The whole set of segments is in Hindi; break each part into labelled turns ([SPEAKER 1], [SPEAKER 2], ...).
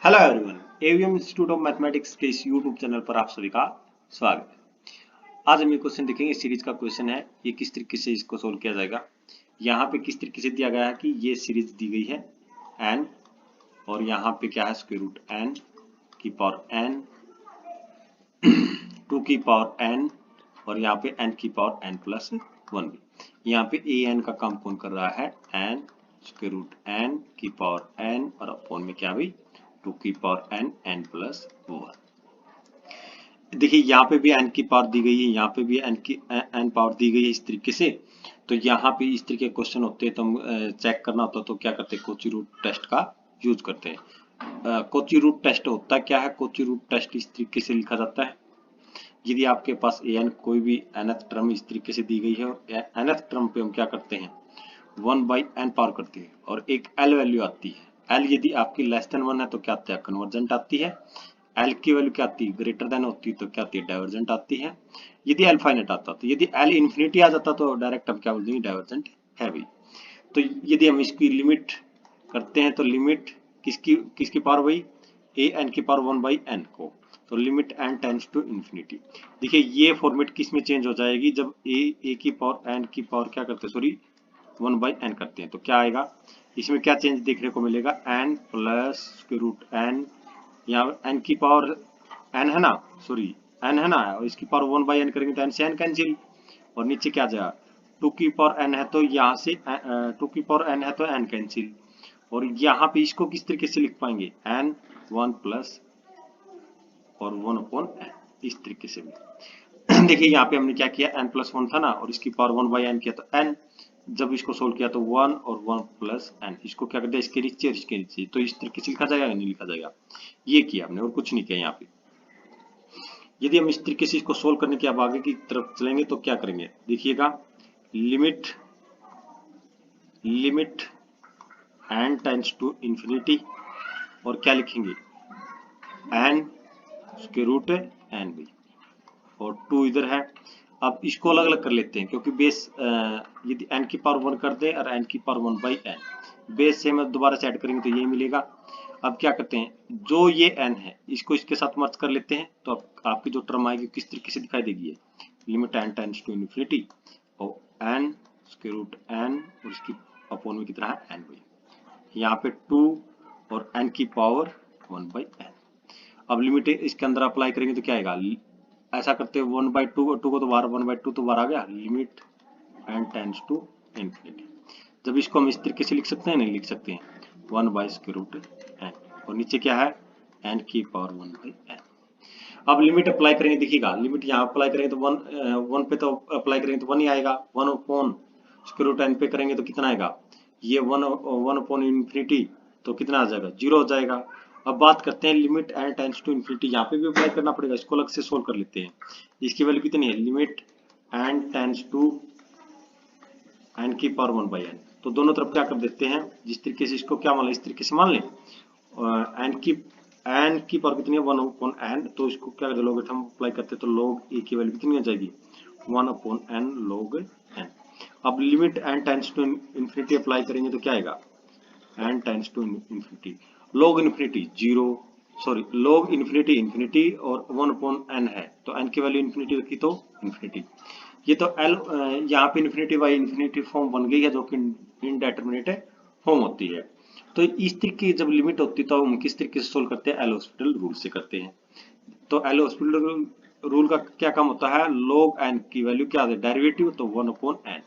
[SPEAKER 1] Hello everyone, AVM institute of mathematics के इस यूट्यूब चैनल पर आप सभी का स्वागत है। आज हम ये क्वेश्चन देखेंगे। सीरीज का क्वेश्चन है, ये किस तरीके से इसको सोल्व किया जाएगा। यहाँ पे किस तरीके से दिया गया है कि ये सीरीज दी गई है n, और यहाँ पे क्या है स्क्वायर रूट n की पावर n 2 की पावर n, और यहाँ पे n की पावर n प्लस 1 भी। यहाँ पे an का काम कौन कर रहा है, n स्क्वायर रूट n की पावर n और अपॉन में क्या भी 2 की पावर n n प्लस 1। देखिए यहाँ पे भी n की पावर दी गई है, यहाँ पे भी n पावर दी गई है इस तरीके से। तो यहाँ पे इस तरीके के क्वेश्चन होते हैं तो हम चेक करना होता तो क्या करते हैं, कॉची रूट टेस्ट का यूज करते हैं। कॉची रूट टेस्ट होता क्या है, कॉची रूट टेस्ट इस तरीके से लिखा जाता है। यदि आपके पास an कोई भी nth टर्म इस तरीके से दी गई है और nth टर्म पे हम क्या करते हैं 1/n पावर करते हैं, और एक l वैल्यू आती है। l यदि आपकी लेस देन 1 है तो क्या आता है, कन्वर्जेंट आती है। l की वैल्यू क्या आती है, ग्रेटर देन होती है तो क्या आती है, डाइवर्जेंट आती है। यदि l फाइनाइट आता तो, यदि l इन्फिनिटी आ जाता तो डायरेक्ट हम क्या बोल देंगे, डाइवर्जेंट है भी। तो यदि हम इसकी लिमिट करते हैं तो लिमिट किसकी किसकी पावर वही an की पावर 1/n को, तो limit n tends to infinity. देखिए ये फॉर्मेट किस में चेंज हो जाएगी, जब a की पावर n की पावर क्या करते हैं, सॉरी 1/n करते हैं तो क्या आएगा, इसमें क्या चेंज देखने को मिलेगा, n plus square root n, यहाँ n की पावर n है ना, सॉरी n है ना, और इसकी पावर 1/n करेंगे तो n से n कैंसिल, और नीचे क्या आ जाएगा 2 की पावर n है तो यहाँ से 2 की पावर n है तो n कैंसिल, और यहाँ पे इसको किस तरीके से लिख पाएंगे, n 1 प्लस और 1/n इस तरीके से भी। देखिए यहाँ पे हमने क्या किया, n प्लस 1 था ना, और इसकी पावर 1/n किया तो n, जब इसको सोल्व किया तो 1 और 1 प्लस n, इसको क्या कर दिया इसके नीचे और इसके नीचे, तो इस तरीके से लिखा जाएगा या नहीं लिखा जाएगा, ये किया हमने और कुछ नहीं किया यहाँ पे। यदि हम इस तरीके से इसको सोल्व करने के अब आगे की तरफ चलेंगे तो क्या करेंगे, देखिएगा limit limit n tends to infinity, और क्या लिखेंगे n स्क्वायर रूट n भी, और 2 इधर है। अब इसको अलग अलग कर लेते हैं क्योंकि बेस यदि n की पावर 1 कर दे और n की पावर 1/n, बेस से हम दोबारा से ऐड करेंगे तो ये मिलेगा। अब क्या करते हैं, जो ये n है इसको इसके साथ मर्ज कर लेते हैं, तो आपकी जो टर्म आएगी किस तरीके से दिखाई देगी, limit n tends to infinity और n स्क्वायर रूट n और इसकी अपॉन में कितना है n बाई, यहाँ पे 2 और n की पावर 1/n। अब लिमिट इसके अंदर अप्लाई करेंगे तो क्या आएगा, ऐसा करते हैं 1/2 को तो बाहर 1/2 तो बाहर आ गया, limit n tends to infinity. जब इसको हम इस तरीके से लिख सकते हैं, नहीं लिख सकते हैं, 1/√n, और नीचे क्या है n की पावर 1/n। अब लिमिट अप्लाई करेंगे, देखिएगा लिमिट यहाँ अप्लाई करेंगे तो 1 पे तो अप्लाई करेंगे तो 1 ही आएगा, 1/√n पे करेंगे तो कितना आएगा, ये 1/इंफिनिटी तो कितना आ जाएगा, 0 हो जाएगा। अब बात करते हैं limit n tends to infinity, यहाँ पे भी अप्लाई करना पड़ेगा, इसको अलग से सोल्व कर लेते हैं। इसकी वैल्यू कितनी है, limit n tends to n की पावर 1/n, तो दोनों तरफ क्या कर देते हैं, जिस तरीके से इसको क्या मान लें, इस तरीके से मान लें n की पावर कितनी है 1/n, तो इसको क्या कर लोग हम अप्लाई करते हैं तो log a की वैल्यू कितनी हो जाएगी 1/n log n। अब limit n tends to infinity apply करेंगे तो क्या आएगा, n tends to infinity, log infinity 0, sorry log infinity infinity और 1/n है तो n की वैल्यू इन्फिनिटी रखी तो इन्फिनिटी, ये तो l यहाँ पे इन्फिनिटी बाई इन्फिनिटी फॉर्म बन गई है जो कि इनडेटर्मिनेट फॉर्म होती है। तो इस तरीके की जब लिमिट होती है तो हम किस तरीके से सोल्व करते हैं, एल हॉस्पिटल रूल से करते हैं। तो एल हॉस्पिटल रूल का क्या काम होता है, log n की वैल्यू क्या है डेरिवेटिव तो 1/n,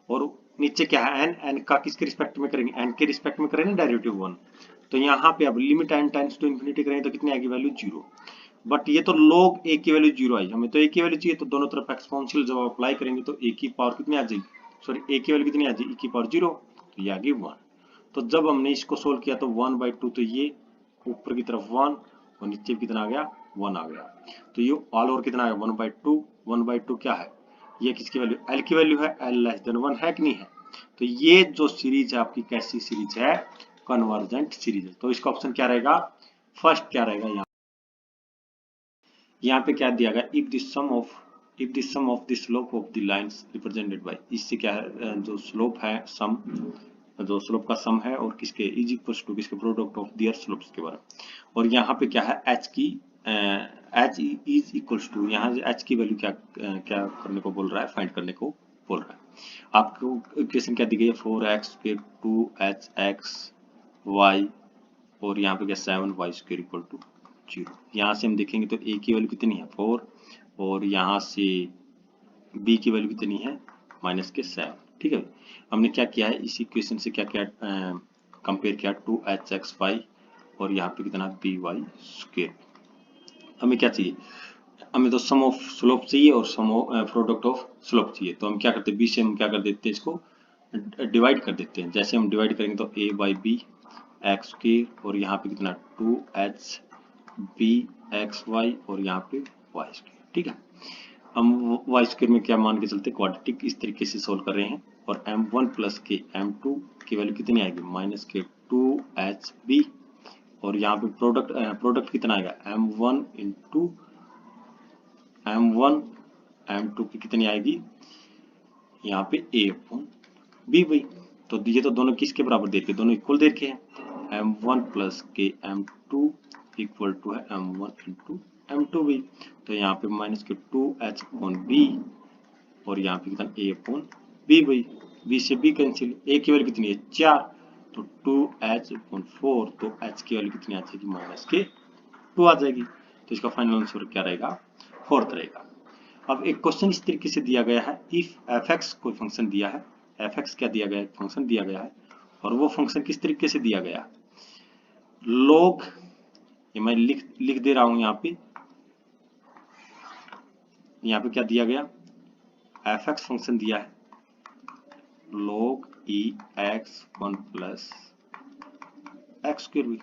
[SPEAKER 1] और नीचे क्या है n का किसके रिस्पेक्ट में करेंगे, n के रिस्पेक्ट में करेंगे डेरिवेटिव 1, तो यहाँ पे अब limit n tends to infinity करेंगे तो कितनी आएगी वैल्यू 0, बट ये तो log a की वैल्यू 0 आई, हमें तो a की वैल्यू चाहिए, तो दोनों तरफ एक्सपोनेंशियल जब अप्लाई करेंगे तो a की पावर कितनी आ जाएगी, सॉरी a की वैल्यू कितनी आ जाएगी, e की पावर 0, तो ये आ गई 1। तो जब हमने इसको सोल्व किया तो 1/2, तो ये ऊपर की तरफ 1 और नीचे कितना आ गया 1 आ गया, तो ये ऑल ओवर कितना आ गया 1/2, 1/2 क्या है, ये किसकी वैल्यू l की वैल्यू है, l लेस देन 1 है कि नहीं है, तो ये जो सीरीज है आपकी कैसी सीरीज है, कन्वर्जेंट सीरीज है। तो इसका ऑप्शन क्या रहेगा, फर्स्ट क्या रहेगा, यहाँ पे क्या दिया गया, if the sum of the slope of the lines represented by, इससे क्या है जो स्लोप है सम जो स्लोप का सम है और किसके इज इक्वल्स टू किसके प्रोडक्ट ऑफ देयर स्लोप्स के बारे। और यहाँ पे क्या है एच की एच इज इक्वल्स टू, यहाँ एच की वैल्यू क्या करने को बोल रहा है, फाइंड करने को बोल रहा है। आपको इक्वेशन क्या दी गई है 4x के 2hx y और यहाँ पे क्या 7y स्क्वायर इक्वल टू 0। यहाँ से हम देखेंगे तो a की वैल्यू कितनी है 4 और यहाँ से b की वैल्यू कितनी है माइनस के 7। ठीक है, हमने क्या किया है इस इक्वेशन से क्या क्या कंपेयर किया 2hxy और यहाँ पे कितना by स्क्वायर। हमें क्या चाहिए, हमें तो सम ऑफ स्लोप चाहिए और सम ऑफ प्रोडक्ट ऑफ स्लोप चाहिए। तो हम क्या करते हैं b से हम क्या कर देते हैं इसको डिवाइड कर देते हैं। जैसे हम डिवाइड करेंगे तो a by b x square और यहाँ पे कितना 2h b एक्स वाई और यहाँ पे y स्क्वायर। ठीक है, हम y स्क्वायर में क्या मान के चलते क्वाड्रेटिक इस तरीके से सोल्व कर रहे हैं। और m1 प्लस के m2 की वैल्यू कितनी आएगी माइनस के 2hb और यहाँ पे प्रोडक्ट कितना आएगा m1 इंटू m1 m2 की कितनी आएगी यहाँ पे a अपॉन b भाई। तो ये तो दोनों किसके बराबर दे रखे, दोनों इक्वल दे रखे हैं। m1 प्लस के m2 इक्वल टू है m1 इंटू m2 भी। तो यहाँ पे माइनस के 2h अपॉन b और यहाँ पे कितना a अपॉन b भाई। b से b कैंसिल, a की वैल्यू कितनी है 4 तो 2h अपॉन 4 तो h की वैल्यू कितनी आ जाएगी माइनस के 2 आ जाएगी। तो इसका फाइनल आंसर क्या रहेगा 4 रहेगा। अब एक क्वेश्चन इस तरीके से दिया गया है, इफ fx कोई फंक्शन दिया है, fx क्या दिया गया है फंक्शन दिया गया है और वो फंक्शन किस तरीके से दिया गया log, ये मैं लिख दे रहा हूं यहाँ पे क्या दिया गया fx फंक्शन दिया है log e x 1 plus x square भी।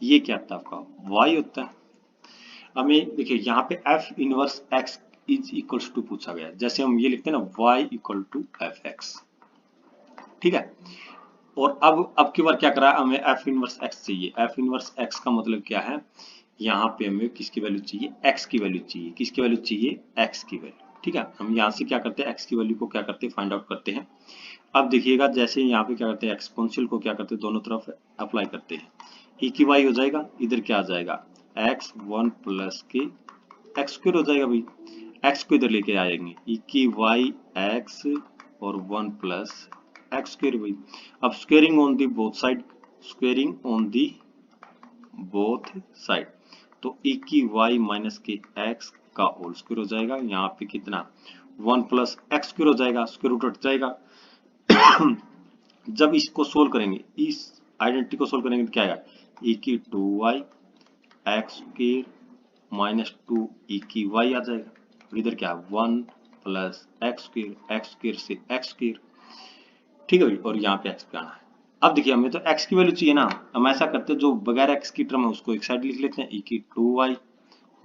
[SPEAKER 1] ये क्या था आपका y होता है। हमें देखिए यहाँ पे f inverse x is equals to पूछा गया, जैसे हम ये लिखते हैं ना y इक्वल टू fx। ठीक है, और अब की बार क्या करा हमें f इनवर्स x चाहिए। f इनवर्स x का मतलब क्या है, यहाँ पे हमें किसकी वैल्यू चाहिए x की वैल्यू चाहिए। किसकी वैल्यू चाहिए x की वैल्यू। ठीक है, हम यहाँ से क्या करते हैं x की वैल्यू को क्या करते हैं फाइंड आउट करते हैं। अब देखिएगा जैसे यहाँ पे क्या करते हैं एक्सपोनेंशियल को क्या करते हैं दोनों तरफ अप्लाई करते हैं, e की y हो जाएगा, इधर क्या आ जाएगा x 1 प्लस के एक्स स्क्वायर हो जाएगा भाई, x को इधर लेके आएंगे e की y x और 1 प्लस एक्स स्क्वायर भाई। अब squaring on the both side, squaring on the both side तो e की y माइनस के x का होल स्क्वायर हो जाएगा। यहाँ पे कितना 1 प्लस एक्स स्क्वायर हो जाएगा, स्क्वायर रूट हट जाएगा। जब इसको सोल्व करेंगे, इस आइडेंटिटी को सोल्व करेंगे तो क्या आएगा e की 2y x square minus 2 e की y आ जाएगा और इधर क्या 1 प्लस एक्स स्क्वायर से एक्स स्क्वायर। ठीक है भाई, और यहाँ पे x पे आना है। अब देखिए हमें तो x की वैल्यू चाहिए ना, हम ऐसा करते हैं जो बगैर x की टर्म है उसको एक साइड लिख लेते हैं e की 2y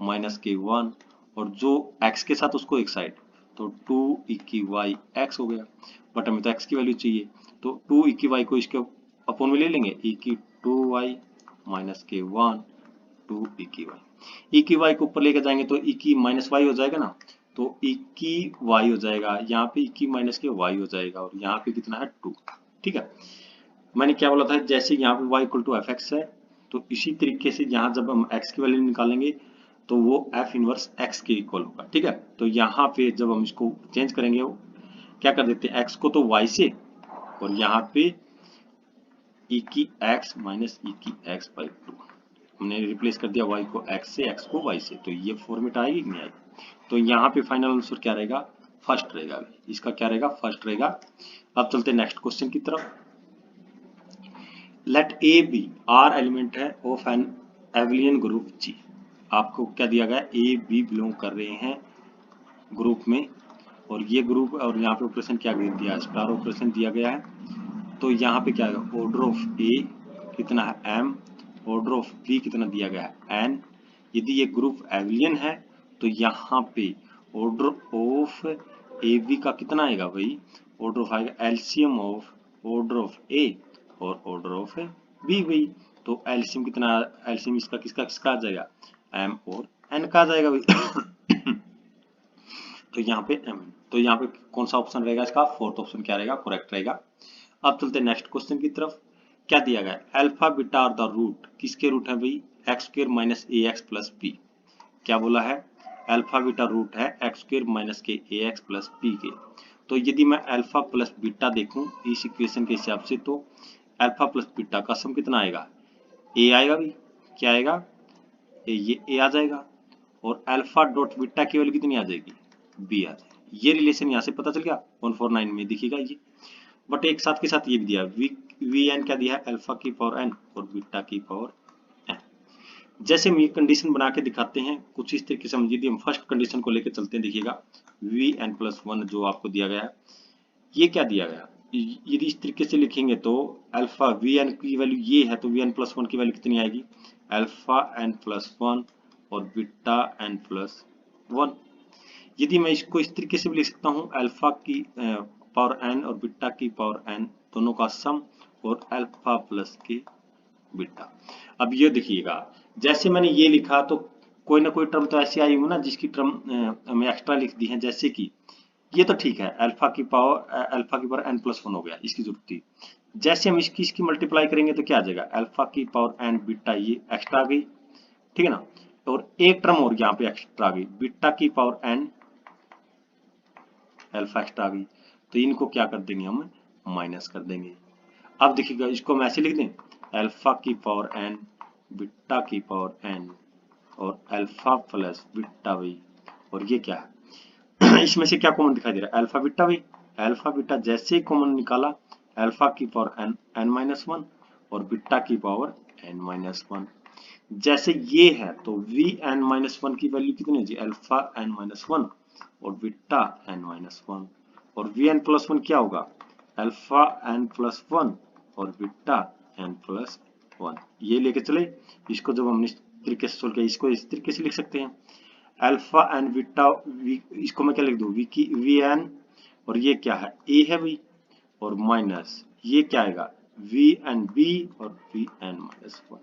[SPEAKER 1] माइनस के 1 और जो x के साथ उसको एक साइड, तो 2 e की y x हो गया। बट हमें तो x की वैल्यू चाहिए तो 2 e की y को इसके अपॉन में ले लेंगे e की 2y माइनस के 1 2 e की y। e की y को ऊपर लेके जाएंगे तो e की माइनस y हो जाएगा ना, तो e की y हो जाएगा, यहाँ पे e की माइनस के y हो जाएगा और यहाँ पे कितना है 2। ठीक है, मैंने क्या बोला था जैसे यहाँ पे y equal to f x है तो इसी तरीके से यहाँ जब हम x की वैल्यू निकालेंगे तो वो f इनवर्स x के इक्वल होगा। ठीक है, तो यहाँ पे जब हम इसको चेंज करेंगे क्या कर देते हैं x को तो y से और यहाँ पे e की x माइनस e की x बाई 2 हमने रिप्लेस कर दिया y को x से, x को y से, तो ये फॉर्मेट आएगी कि नहीं आएगी। तो यहाँ पे फाइनल आंसर क्या रहेगा फर्स्ट रहेगा, इसका क्या रहेगा फर्स्ट रहेगा। अब चलते हैं नेक्स्ट क्वेश्चन की तरफ। Let a b are element है of an abelian group G. आपको क्या दिया गया ए बी बिलोंग कर रहे हैं ग्रुप में और ये ग्रुप और यहाँ पे ऑपरेशन क्या दिया है स्टार ऑपरेशन दिया गया है। तो यहाँ पे क्या है ऑर्डर ऑफ ए कितना है m, ऑर्डर ऑफ बी कितना दिया गया है n। यदि ये ग्रुप एबलियन है तो यहाँ पे ऑर्डर ऑफ ए बी का कितना आएगा भाई, ऑर्डर ऑफ आएगा एलसीएम ऑफ ऑर्डर ऑफ ए और ऑर्डर ऑफ बी भाई। तो एलसीएम कितना, एलसीएम इसका किसका किसका आ जाएगा m और n का आ जाएगा भाई। तो यहाँ पे m, तो यहाँ पे कौन सा ऑप्शन रहेगा इसका फोर्थ ऑप्शन क्या रहेगा करेक्ट रहेगा। अब चलते हैं नेक्स्ट क्वेश्चन की तरफ। क्या दिया गया है? Alpha beta are the root, किसके रूट है भाई? X square minus a x plus p. क्या बोला है? अल्फा बीटा रूट है x square minus k a x plus P के। तो यदि मैं अल्फा प्लस बीटा देखूं इस इक्वेशन के हिसाब से, तो अल्फा प्लस बीटा का सम कितना आएगा? ए आएगा भाई। क्या आएगा? ये ए आ जाएगा। और अल्फा डॉट बीटा की वैल्यू कितनी आ जाएगी? बी आ जाएगी। ये रिलेशन यहाँ से पता चल गया, 149 में दिखेगा ये। बट एक साथ के साथ ये भी दिया, वी एन क्या दिया है? अल्फा की पावर एन और बीटा की पावर एन। जैसे हम ये कंडीशन बना के दिखाते हैं कुछ इस तरीके से, हम यदि हम फर्स्ट कंडीशन को लेकर चलते हैं, देखिएगा वी एन प्लस वन जो आपको दिया गया है, ये क्या दिया गया? यदि इस तरीके से लिखेंगे तो अल्फा वी एन की वैल्यू ये है, तो वी एन प्लस वन की वैल्यू कितनी आएगी? अल्फा एन प्लस वन और बीटा एन प्लस वन। यदि मैं इसको इस तरीके से भी लिख सकता हूँ, अल्फा की पावर एन और बीटा की पावर एन दोनों का सम और अल्फा प्लस के बीटा। अब ये देखिएगा, जैसे मैंने ये लिखा तो कोई ना कोई टर्म तो ऐसी आई हुई ना जिसकी टर्म हमें एक्स्ट्रा लिख दी है। जैसे कि ये तो ठीक है, अल्फा की पावर एन प्लस वन हो गया, इसकी जरूरत थी। जैसे हम इसकी मल्टीप्लाई करेंगे तो क्या आ जाएगा? अल्फा की पावर एन बीटा, ये एक्स्ट्रा आ गई, ठीक है ना। और एक टर्म और यहाँ पे एक्स्ट्रा आ गई, बीटा की पावर एन अल्फा एक्स्ट्रा आ गई। तो इनको क्या कर देंगे? हम माइनस कर देंगे। अब देखिएगा, इसको हम ऐसे लिख दें, अल्फा की पावर एन बीटा की पावर एन और अल्फा प्लस बीटा भाई। और ये क्या है? इसमें से क्या कॉमन दिखाई दे रहा है? अल्फा बीटा भाई। अल्फा बीटा जैसे ही कॉमन निकाला, अल्फा की power n n minus one और बीटा की पावर एन माइनस वन। जैसे ये है तो वी एन माइनस वन की वैल्यू कितनी होगी? अल्फा एन माइनस वन और बीटा एन माइनस वन। और वी एन प्लस वन क्या होगा? अल्फा एन प्लस वन और बीटा एन प्लस वन। ये लेके चले, इसको जब हम इस तरीके से सोल्व किया, इसको इस तरीके से लिख सकते हैं, अल्फा एन बीटा, इसको मैं क्या लिख दूं? वी एन, और ये क्या है? ए है भाई, और माइनस ये क्या आएगा? वी एन बी और वी एन माइनस वन।